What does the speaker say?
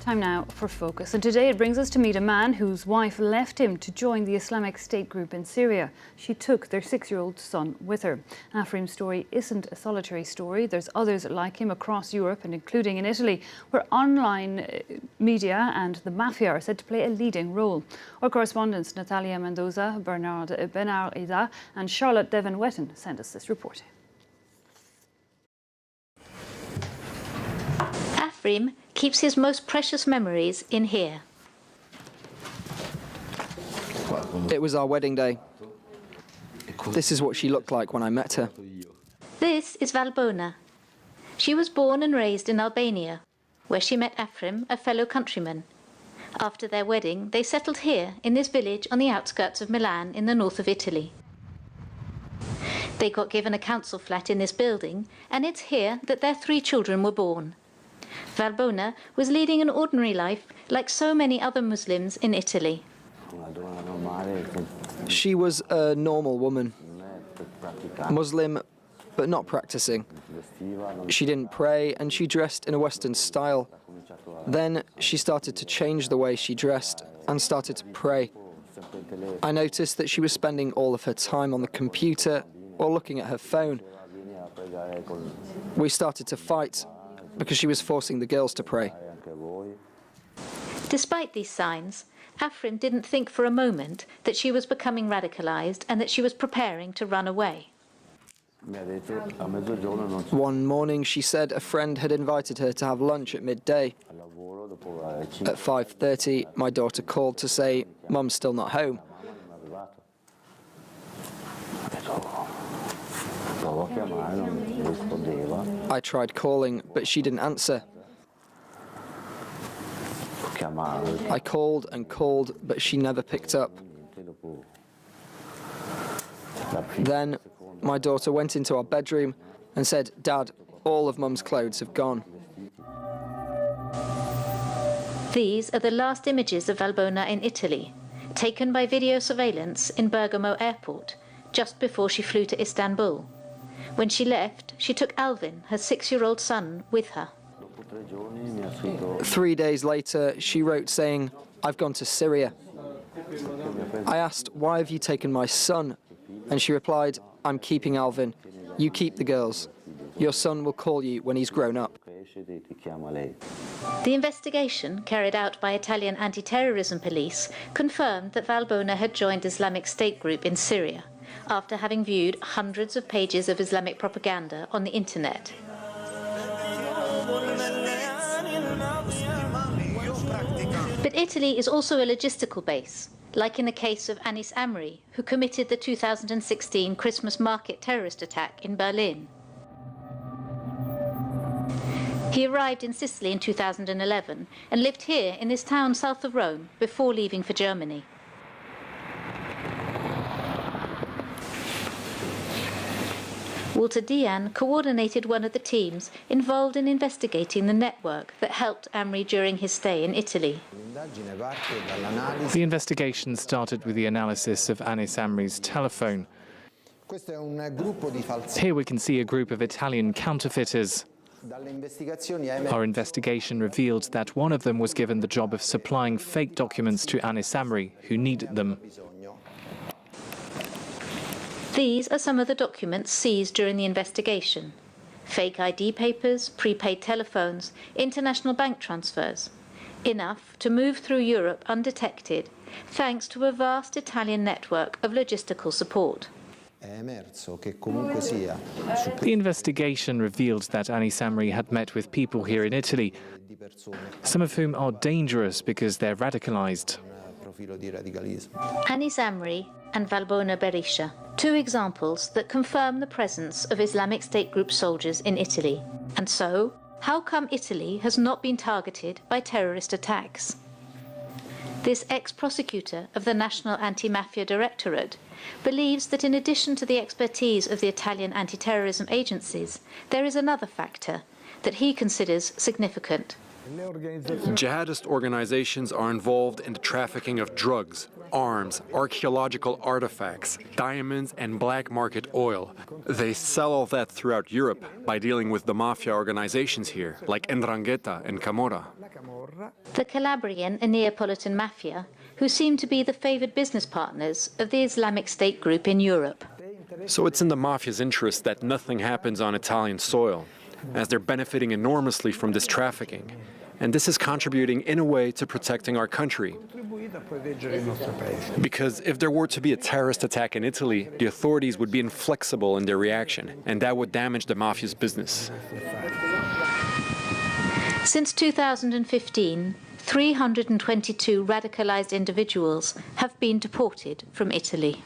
Time now for Focus, and today it brings us to meet a man whose wife left him to join the Islamic State group in Syria. She took their 6-year-old son with her. Afrim's story isn't a solitary story. There's others like him across Europe and including in Italy, where online media and the mafia are said to play a leading role. Our correspondents Natalia Mendoza, Bernard Benarida and Charlotte Devon-Wetton sent us this report. Afrim keeps his most precious memories in here. It was our wedding day. This is what she looked like when I met her. This is Valbona. She was born and raised in Albania, where she met Afrim, a fellow countryman. After their wedding, they settled here in this village on the outskirts of Milan in the north of Italy. They got given a council flat in this building, and it's here that their 3 children were born. Valbona was leading an ordinary life like so many other Muslims in Italy. She was a normal woman, Muslim, but not practicing. She didn't pray and she dressed in a Western style. Then she started to change the way she dressed and started to pray. I noticed that she was spending all of her time on the computer or looking at her phone. We started to fight because she was forcing the girls to pray. Despite these signs, Afrim didn't think for a moment that she was becoming radicalized and that she was preparing to run away. One morning she said a friend had invited her to have lunch at midday. At 5:30, my daughter called to say, "Mum's still not home." I tried calling, but she didn't answer. I called and called, but she never picked up. Then my daughter went into our bedroom and said, "Dad, all of Mum's clothes have gone." These are the last images of Valbona in Italy, taken by video surveillance in Bergamo airport, just before she flew to Istanbul. When she left, she took Alvin, her 6-year-old son, with her. 3 days later, she wrote saying, "I've gone to Syria." I asked, "Why have you taken my son?" And she replied, "I'm keeping Alvin. You keep the girls. Your son will call you when he's grown up." The investigation, carried out by Italian anti-terrorism police, confirmed that Valbona had joined Islamic State group in Syria, after having viewed hundreds of pages of Islamic propaganda on the internet. But Italy is also a logistical base, like in the case of Anis Amri, who committed the 2016 Christmas market terrorist attack in Berlin. He arrived in Sicily in 2011 and lived here in this town south of Rome before leaving for Germany. Walter Dian coordinated one of the teams involved in investigating the network that helped Amri during his stay in Italy. The investigation started with the analysis of Anis Amri's telephone. Here we can see a group of Italian counterfeiters. Our investigation revealed that one of them was given the job of supplying fake documents to Anis Amri, who needed them. These are some of the documents seized during the investigation. Fake ID papers, prepaid telephones, international bank transfers. Enough to move through Europe undetected, thanks to a vast Italian network of logistical support. The investigation revealed that Anis Amri had met with people here in Italy, some of whom are dangerous because they're radicalized. Anis Amri and Valbona Berisha, 2 examples that confirm the presence of Islamic State group soldiers in Italy. And so, how come Italy has not been targeted by terrorist attacks? This ex-prosecutor of the National Anti-Mafia Directorate believes that in addition to the expertise of the Italian anti-terrorism agencies, there is another factor that he considers significant. Jihadist organizations are involved in the trafficking of drugs, arms, archaeological artifacts, diamonds and black market oil. They sell all that throughout Europe by dealing with the mafia organizations here, like 'Ndrangheta and Camorra. The Calabrian and Neapolitan mafia, who seem to be the favoured business partners of the Islamic State group in Europe. So it's in the mafia's interest that nothing happens on Italian soil, as they're benefiting enormously from this trafficking. And this is contributing in a way to protecting our country. Because if there were to be a terrorist attack in Italy, the authorities would be inflexible in their reaction, and that would damage the mafia's business. Since 2015, 322 radicalised individuals have been deported from Italy.